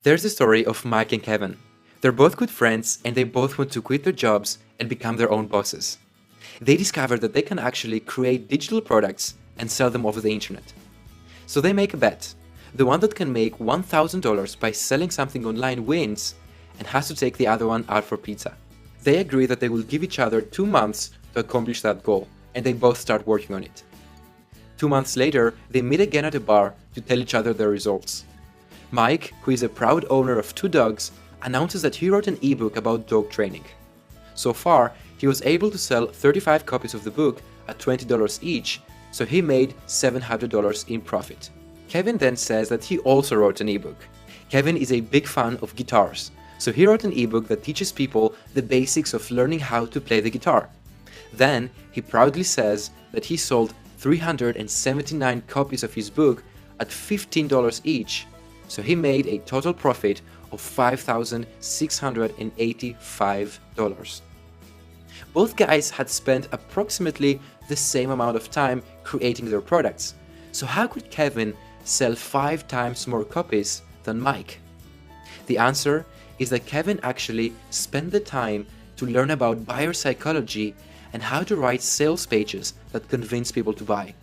There's the story of Mike and Kevin. They're both good friends and they both want to quit their jobs and become their own bosses. They discovered that they can actually create digital products and sell them over the internet. So they make a bet. The one that can make $1,000 by selling something online wins and has to take the other one out for pizza. They agree that they will give each other 2 months to accomplish that goal, and they both start working on it. 2 months later, they meet again at a bar to tell each other their results. Mike, who is a proud owner of 2 dogs, announces that he wrote an ebook about dog training. So far, he was able to sell 35 copies of the book at $20 each, so he made $700 in profit. Kevin then says that he also wrote an ebook. Kevin is a big fan of guitars, so he wrote an ebook that teaches people the basics of learning how to play the guitar. Then, he proudly says that he sold 379 copies of his book at $15 each, so he made a total profit of $5,685. Both guys had spent approximately the same amount of time creating their products, so how could Kevin sell 5 times more copies than Mike? The answer is that Kevin actually spent the time to learn about buyer psychology and how to write sales pages that convince people to buy.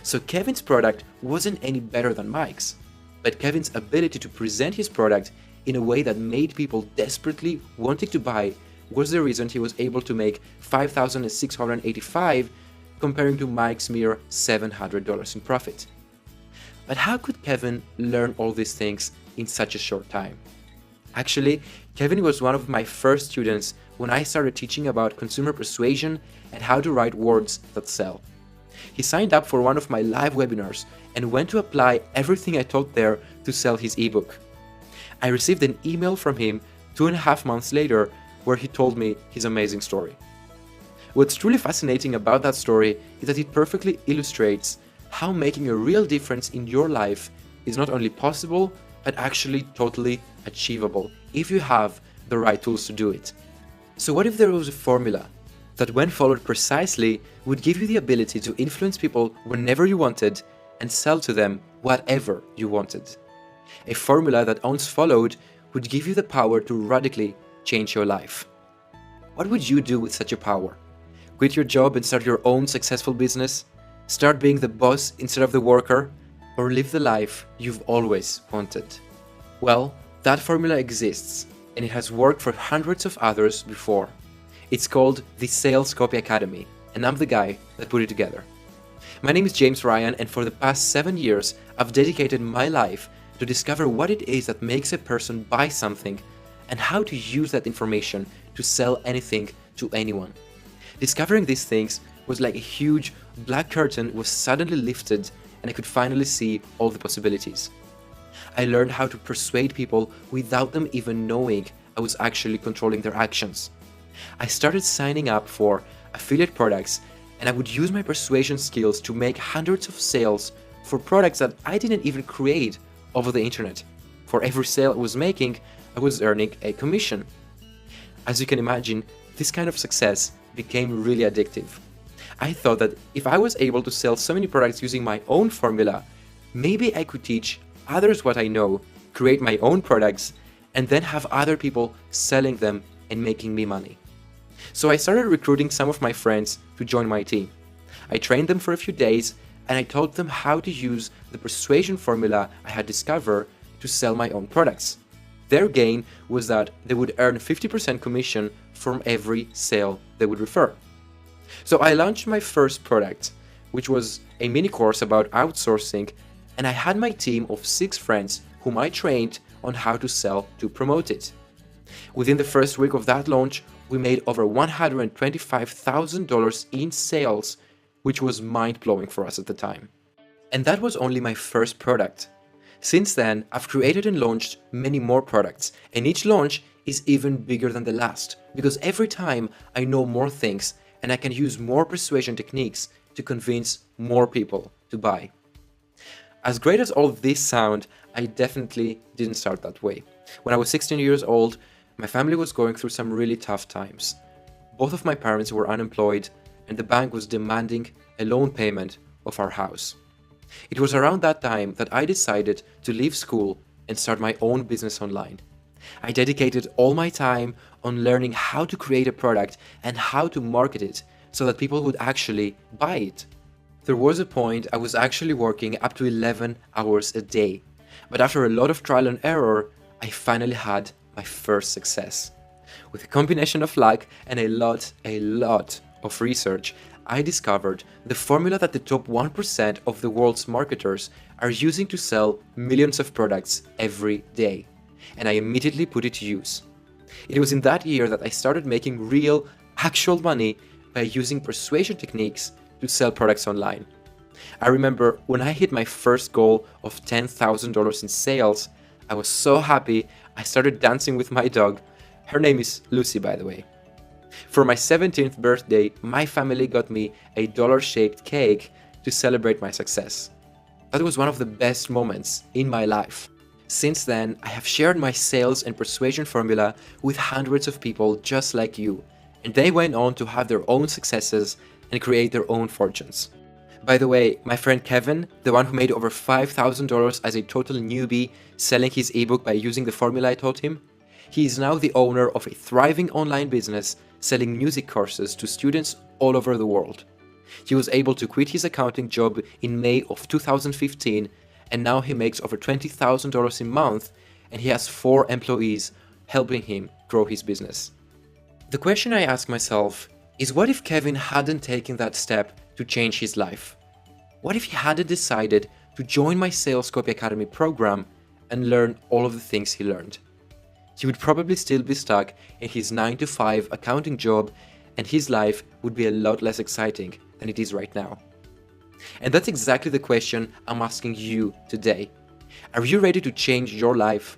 So Kevin's product wasn't any better than Mike's, but Kevin's ability to present his product in a way that made people desperately wanting to buy was the reason he was able to make $5,685 comparing to Mike's mere $700 in profit. But how could Kevin learn all these things in such a short time? Actually, Kevin was one of my first students when I started teaching about consumer persuasion and how to write words that sell. He signed up for one of my live webinars and went to apply everything I taught there to sell his ebook. I received an email from him 2.5 months later where he told me his amazing story. What's truly fascinating about that story is that it perfectly illustrates how making a real difference in your life is not only possible, but actually totally achievable if you have the right tools to do it. So what if there was a formula that, when followed precisely, would give you the ability to influence people whenever you wanted and sell to them whatever you wanted? A formula that, once followed, would give you the power to radically change your life. What would you do with such a power? Quit your job and start your own successful business? Start being the boss instead of the worker? Or live the life you've always wanted? Well, that formula exists, and it has worked for hundreds of others before. It's called the Sales Copy Academy, and I'm the guy that put it together. My name is James Ryan, and for the past 7 years, I've dedicated my life to discover what it is that makes a person buy something and how to use that information to sell anything to anyone. Discovering these things was like a huge black curtain was suddenly lifted, and I could finally see all the possibilities. I learned how to persuade people without them even knowing I was actually controlling their actions. I started signing up for affiliate products, and I would use my persuasion skills to make hundreds of sales for products that I didn't even create over the internet. For every sale I was making, I was earning a commission. As you can imagine, this kind of success became really addictive. I thought that if I was able to sell so many products using my own formula, maybe I could teach others what I know, create my own products, and then have other people selling them and making me money. So I started recruiting some of my friends to join my team. I trained them for a few days, and I taught them how to use the persuasion formula I had discovered to sell my own products. Their gain was that they would earn 50% commission from every sale they would refer. So I launched my first product, which was a mini course about outsourcing, and I had my team of 6 friends whom I trained on how to sell to promote it. Within the first week of that launch, we made over $125,000 in sales, which was mind-blowing for us at the time. And that was only my first product. Since then, I've created and launched many more products, and each launch is even bigger than the last, because every time I know more things and I can use more persuasion techniques to convince more people to buy. As great as all this sound, I definitely didn't start that way. When I was 16 years old, my family was going through some really tough times. Both of my parents were unemployed, and the bank was demanding a loan payment of our house. It was around that time that I decided to leave school and start my own business online. I dedicated all my time on learning how to create a product and how to market it so that people would actually buy it. There was a point I was actually working up to 11 hours a day, but after a lot of trial and error, I finally had my first success. With a combination of luck and a lot of research, I discovered the formula that the top 1% of the world's marketers are using to sell millions of products every day, and I immediately put it to use. It was in that year that I started making real, actual money by using persuasion techniques to sell products online. I remember when I hit my first goal of $10,000 in sales, I was so happy I started dancing with my dog. Her name is Lucy, by the way. For my 17th birthday, my family got me a dollar-shaped cake to celebrate my success. That was one of the best moments in my life. Since then, I have shared my sales and persuasion formula with hundreds of people just like you, and they went on to have their own successes and create their own fortunes. By the way, my friend Kevin, the one who made over $5,000 as a total newbie selling his ebook by using the formula I taught him, he is now the owner of a thriving online business selling music courses to students all over the world. He was able to quit his accounting job in May of 2015, and now he makes over $20,000 a month, and he has 4 employees helping him grow his business. The question I ask myself is, what if Kevin hadn't taken that step to change his life? What if he hadn't decided to join my Sales Copy Academy program and learn all of the things he learned? He would probably still be stuck in his 9-to-5 accounting job, and his life would be a lot less exciting than it is right now. And that's exactly the question I'm asking you today. Are you ready to change your life?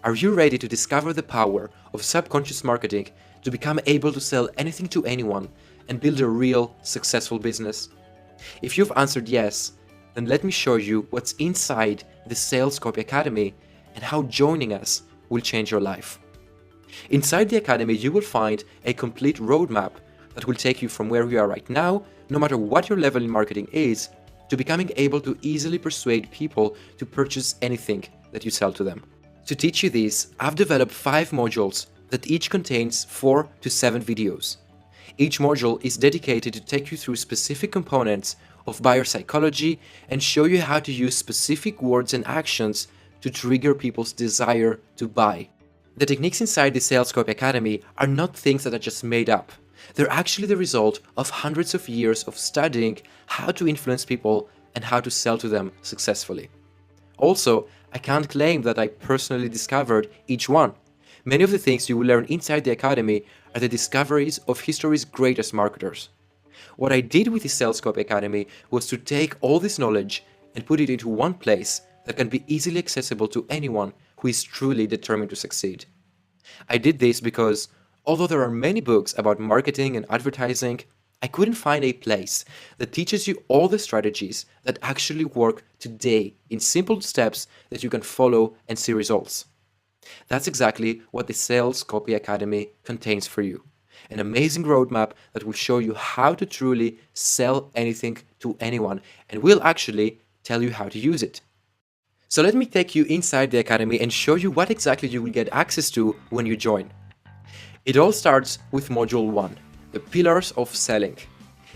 Are you ready to discover the power of subconscious marketing to become able to sell anything to anyone and build a real, successful business? If you've answered yes, then let me show you what's inside the Sales Copy Academy and how joining us will change your life. Inside the Academy, you will find a complete roadmap that will take you from where you are right now, no matter what your level in marketing is, to becoming able to easily persuade people to purchase anything that you sell to them. To teach you this, I've developed 5 modules that each contains 4 to 7 videos. Each module is dedicated to take you through specific components of buyer psychology and show you how to use specific words and actions to trigger people's desire to buy. The techniques inside the Sales Copy Academy are not things that are just made up. They're actually the result of hundreds of years of studying how to influence people and how to sell to them successfully. Also, I can't claim that I personally discovered each one. Many of the things you will learn inside the Academy are the discoveries of history's greatest marketers. What I did with the Sales Copy Academy was to take all this knowledge and put it into one place that can be easily accessible to anyone who is truly determined to succeed. I did this because, although there are many books about marketing and advertising, I couldn't find a place that teaches you all the strategies that actually work today in simple steps that you can follow and see results. That's exactly what the Sales Copy Academy contains for you. An amazing roadmap that will show you how to truly sell anything to anyone and will actually tell you how to use it. So let me take you inside the Academy and show you what exactly you will get access to when you join. It all starts with Module 1, the Pillars of Selling.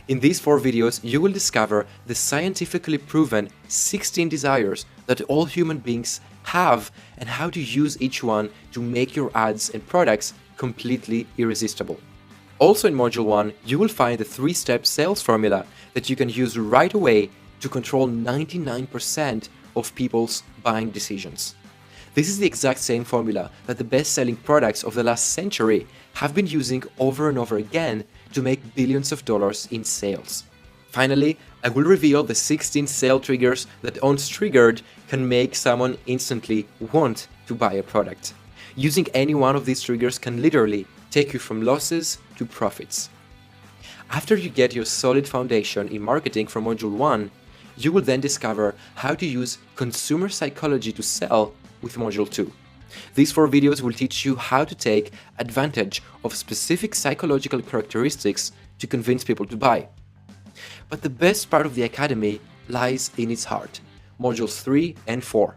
In these 4 videos, you will discover the scientifically proven 16 desires that all human beings have and how to use each one to make your ads and products completely irresistible. Also in Module 1, you will find the 3-step sales formula that you can use right away to control 99% of people's buying decisions. This is the exact same formula that the best-selling products of the last century have been using over and over again to make billions of dollars in sales. Finally, I will reveal the 16 sale triggers that once triggered can make someone instantly want to buy a product. Using any one of these triggers can literally take you from losses to profits. After you get your solid foundation in marketing from Module 1, you will then discover how to use consumer psychology to sell with Module 2. These 4 videos will teach you how to take advantage of specific psychological characteristics to convince people to buy. But the best part of the Academy lies in its heart, Modules 3 and 4.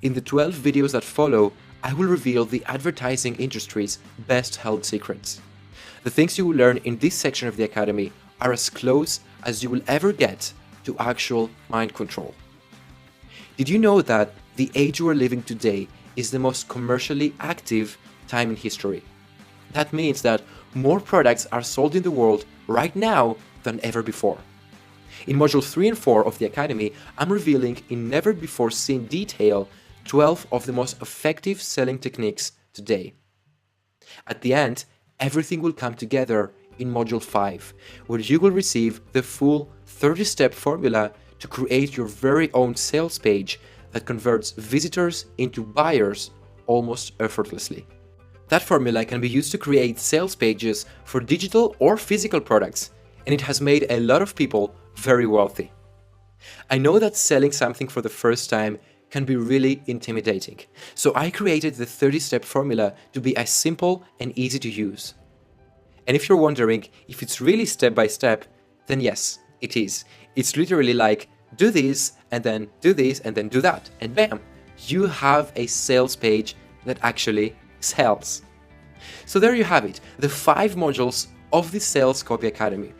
In the 12 videos that follow, I will reveal the advertising industry's best held secrets. The things you will learn in this section of the Academy are as close as you will ever get to actual mind control. Did you know that the age we are living today is the most commercially active time in history? That means that more products are sold in the world right now than ever before. In modules 3 and 4 of the Academy, I'm revealing in never-before-seen detail 12 of the most effective selling techniques today. At the end, everything will come together in Module 5, where you will receive the full 30-step formula to create your very own sales page that converts visitors into buyers almost effortlessly. That formula can be used to create sales pages for digital or physical products, and it has made a lot of people very wealthy. I know that selling something for the first time can be really intimidating, so I created the 30-step formula to be as simple and easy to use. And if you're wondering if it's really step by step, then yes, it is. It's literally like, do this, and then do this, and then do that, and bam, you have a sales page that actually sells. So there you have it, the 5 modules of the Sales Copy Academy.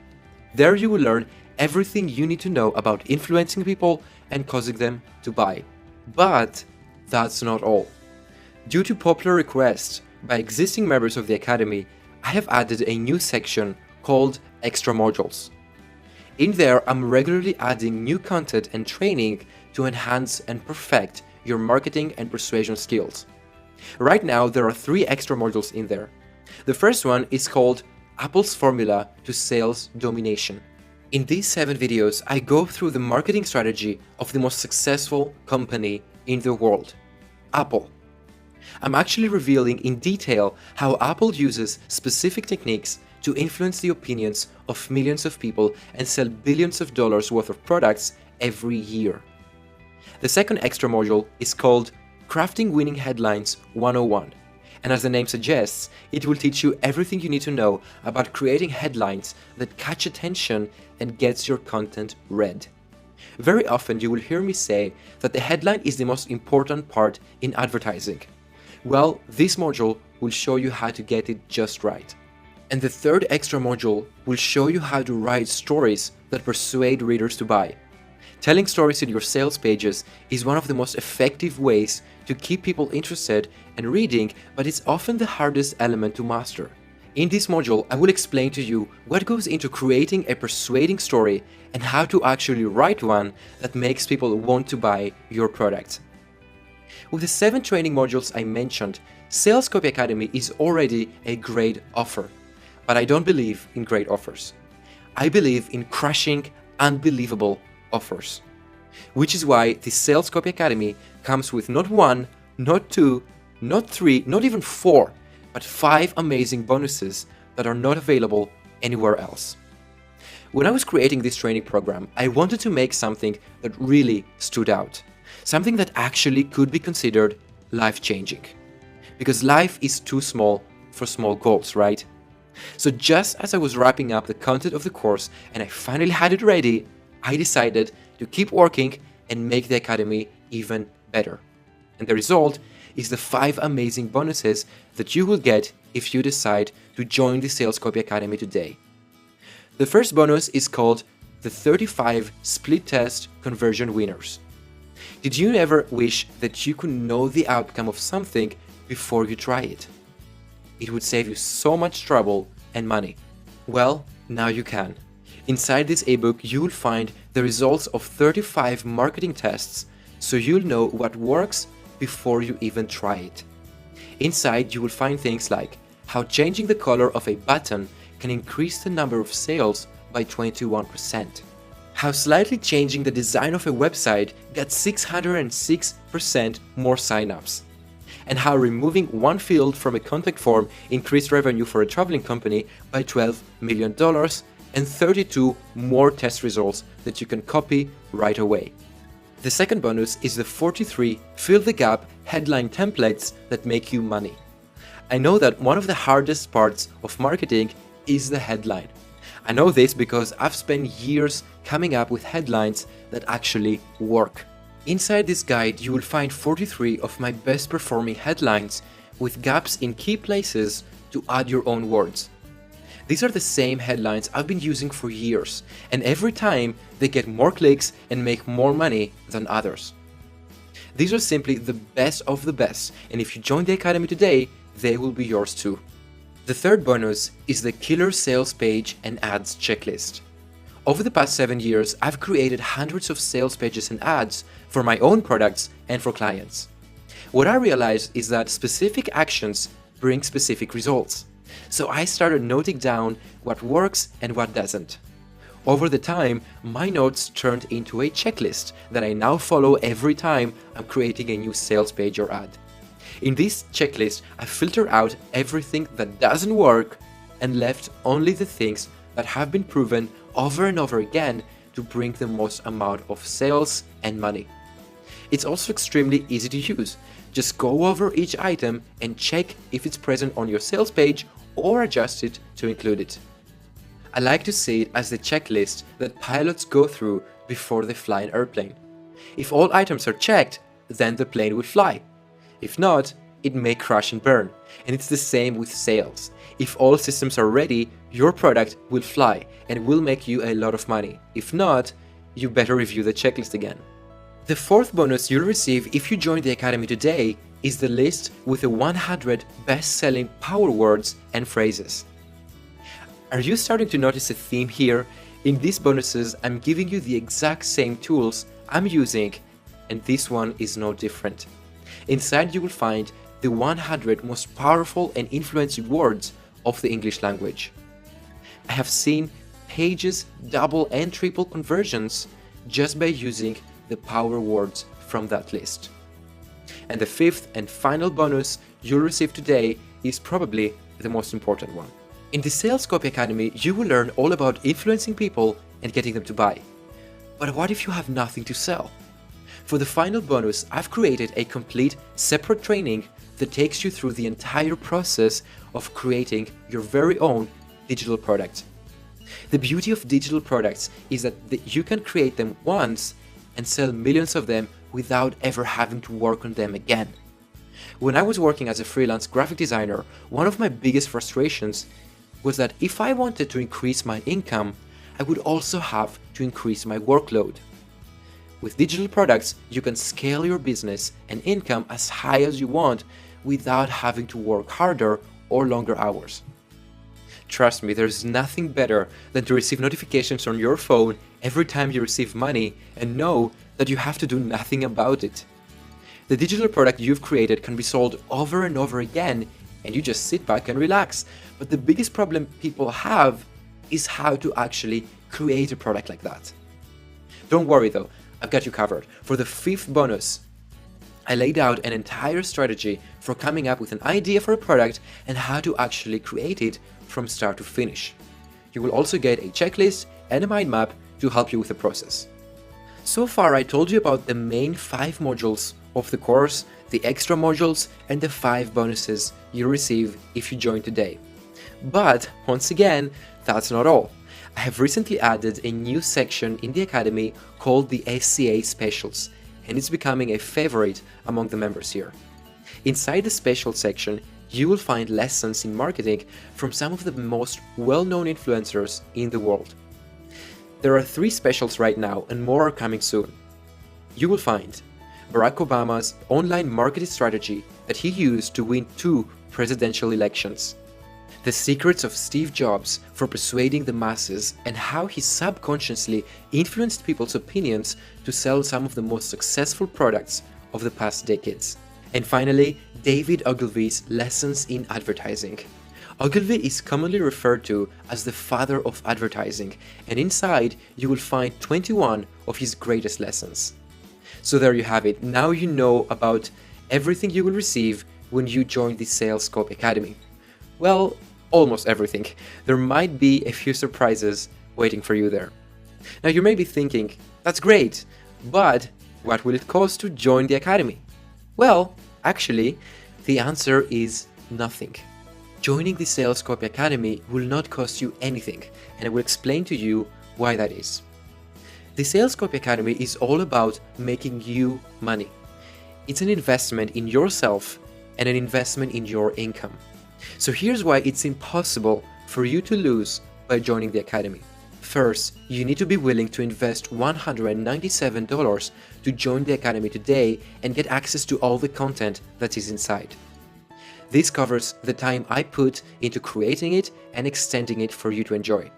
There you will learn everything you need to know about influencing people and causing them to buy. But that's not all. Due to popular requests by existing members of the Academy, I have added a new section called Extra Modules. In there, I'm regularly adding new content and training to enhance and perfect your marketing and persuasion skills. Right now, there are 3 extra modules in there. The first one is called Apple's Formula to Sales Domination. In these 7 videos, I go through the marketing strategy of the most successful company in the world, Apple. I'm actually revealing in detail how Apple uses specific techniques to influence the opinions of millions of people and sell billions of dollars worth of products every year. The second extra module is called Crafting Winning Headlines 101. And as the name suggests, it will teach you everything you need to know about creating headlines that catch attention and gets your content read. Very often you will hear me say that the headline is the most important part in advertising. Well, this module will show you how to get it just right. And the third extra module will show you how to write stories that persuade readers to buy. Telling stories in your sales pages is one of the most effective ways to keep people interested and reading, but it's often the hardest element to master. In this module, I will explain to you what goes into creating a persuading story and how to actually write one that makes people want to buy your product. With the 7 training modules I mentioned, Sales Copy Academy is already a great offer. But I don't believe in great offers. I believe in crushing unbelievable offers. Which is why the Sales Copy Academy comes with not 1, not 2, not 3, not even 4, but 5 amazing bonuses that are not available anywhere else. When I was creating this training program, I wanted to make something that really stood out. Something that actually could be considered life-changing. Because life is too small for small goals, right? So just as I was wrapping up the content of the course and I finally had it ready, I decided to keep working and make the Academy even better. And the result is the 5 amazing bonuses that you will get if you decide to join the Sales Copy Academy today. The first bonus is called the 35 Split Test Conversion Winners. Did you ever wish that you could know the outcome of something before you try it? It would save you so much trouble and money. Well, now you can. Inside this ebook, you will find the results of 35 marketing tests, so you'll know what works before you even try it. Inside, you will find things like how changing the color of a button can increase the number of sales by 21%, how slightly changing the design of a website got 606% more signups, and how removing one field from a contact form increased revenue for a traveling company by $12 million and 32 more test results that you can copy right away. The second bonus is the 43 fill-the-gap headline templates that make you money. I know that one of the hardest parts of marketing is the headline. I know this because I've spent years coming up with headlines that actually work. Inside this guide, you will find 43 of my best performing headlines with gaps in key places to add your own words. These are the same headlines I've been using for years, and every time they get more clicks and make more money than others. These are simply the best of the best, and if you join the Academy today, they will be yours too. The third bonus is the Killer Sales Page and Ads Checklist. Over the past 7 years, I've created hundreds of sales pages and ads for my own products and for clients. What I realized is that specific actions bring specific results. So I started noting down what works and what doesn't. Over the time, my notes turned into a checklist that I now follow every time I'm creating a new sales page or ad. In this checklist, I filter out everything that doesn't work and left only the things that have been proven over and over again to bring the most amount of sales and money. It's also extremely easy to use. Just go over each item and check if it's present on your sales page or adjust it to include it. I like to see it as the checklist that pilots go through before they fly an airplane. If all items are checked, then the plane will fly. If not, it may crash and burn. And it's the same with sales. If all systems are ready, your product will fly and will make you a lot of money. If not, you better review the checklist again. The fourth bonus you'll receive if you join the Academy today is the list with the 100 best-selling power words and phrases. Are you starting to notice a theme here? In these bonuses, I'm giving you the exact same tools I'm using, and this one is no different. Inside you will find the 100 most powerful and influential words of the English language. I have seen pages double and triple conversions just by using the power words from that list. And the fifth and final bonus you'll receive today is probably the most important one. In the Sales Copy Academy, you will learn all about influencing people and getting them to buy. But what if you have nothing to sell? For the final bonus, I've created a complete separate training that takes you through the entire process of creating your very own digital product. The beauty of digital products is that you can create them once and sell millions of them without ever having to work on them again. When I was working as a freelance graphic designer, one of my biggest frustrations was that if I wanted to increase my income, I would also have to increase my workload. With digital products, you can scale your business and income as high as you want without having to work harder or longer hours. Trust me, there's nothing better than to receive notifications on your phone every time you receive money and know that you have to do nothing about it. The digital product you've created can be sold over and over again, and you just sit back and relax. But the biggest problem people have is how to actually create a product like that. Don't worry though, I've got you covered. For the fifth bonus, I laid out an entire strategy for coming up with an idea for a product and how to actually create it from start to finish. You will also get a checklist and a mind map to help you with the process. So far, I told you about the main 5 modules of the course, the extra modules, and the 5 bonuses you receive if you join today. But once again, that's not all. I have recently added a new section in the Academy called the SCA Specials, and it's becoming a favorite among the members here. Inside the special section, you will find lessons in marketing from some of the most well-known influencers in the world. There are 3 specials right now and more are coming soon. You will find Barack Obama's online marketing strategy that he used to win 2 presidential elections, the secrets of Steve Jobs for persuading the masses and how he subconsciously influenced people's opinions to sell some of the most successful products of the past decades. And finally, David Ogilvy's lessons in advertising. Ogilvy is commonly referred to as the father of advertising, and inside you will find 21 of his greatest lessons. So there you have it. Now you know about everything you will receive when you join the Sales Copy Academy. Well, almost everything. There might be a few surprises waiting for you there. Now you may be thinking, that's great, but what will it cost to join the Academy? Well, actually, the answer is nothing. Joining the Sales Copy Academy will not cost you anything, and I will explain to you why that is. The Sales Copy Academy is all about making you money. It's an investment in yourself and an investment in your income. So here's why it's impossible for you to lose by joining the Academy. First, you need to be willing to invest $197 to join the Academy today and get access to all the content that is inside. This covers the time I put into creating it and extending it for you to enjoy.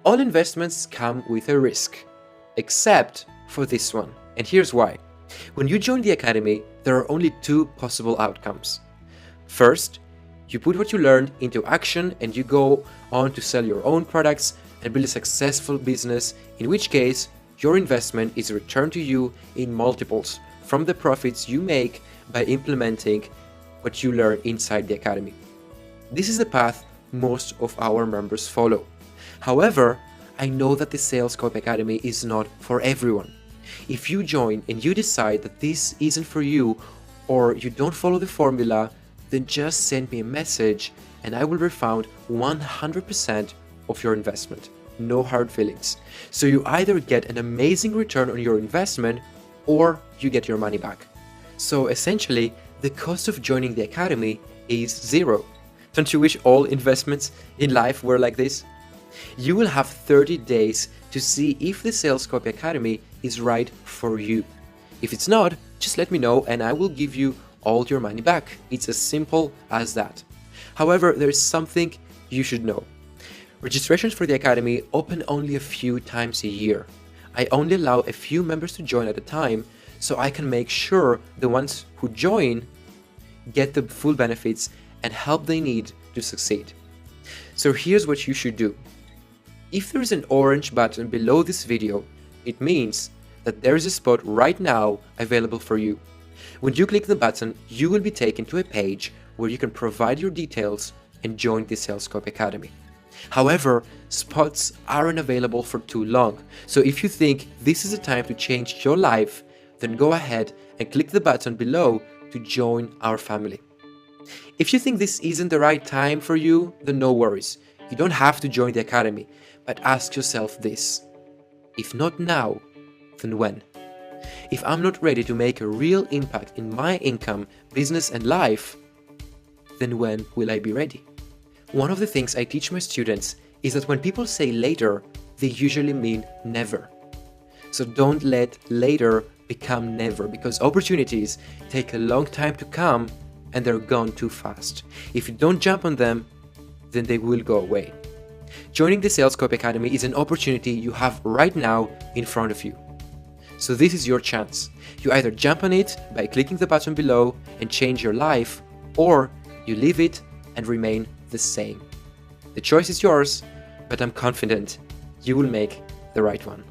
All investments come with a risk, except for this one, and here's why. When you join the Academy, there are only two possible outcomes. First, you put what you learned into action and you go on to sell your own products and build a successful business, in which case your investment is returned to you in multiples from the profits you make by implementing what you learn inside the Academy. This is the path most of our members follow. However, I know that the Sales Copy Academy is not for everyone. If you join and you decide that this isn't for you, or you don't follow the formula, then just send me a message and I will refund 100% of your investment. No hard feelings. So you either get an amazing return on your investment or you get your money back. So essentially, the cost of joining the Academy is zero. Don't you wish all investments in life were like this? You will have 30 days to see if the Sales Copy Academy is right for you. If it's not, just let me know and I will give you all your money back. It's as simple as that. However, there is something you should know. Registrations for the Academy open only a few times a year. I only allow a few members to join at a time, so I can make sure the ones who join get the full benefits and help they need to succeed. So here's what you should do. If there is an orange button below this video, it means that there is a spot right now available for you. When you click the button, you will be taken to a page where you can provide your details and join the Sales Copy Academy. However, spots aren't available for too long, so if you think this is a time to change your life, then go ahead and click the button below to join our family. If you think this isn't the right time for you, then no worries. You don't have to join the Academy, but ask yourself this: if not now, then when? If I'm not ready to make a real impact in my income, business and life, then when will I be ready? One of the things I teach my students is that when people say later, they usually mean never. So don't let later become never, because opportunities take a long time to come and they're gone too fast. If you don't jump on them, then they will go away. Joining the Sales Copy Academy is an opportunity you have right now in front of you. So this is your chance. You either jump on it by clicking the button below and change your life, or you leave it and remain the same. The choice is yours, but I'm confident you will make the right one.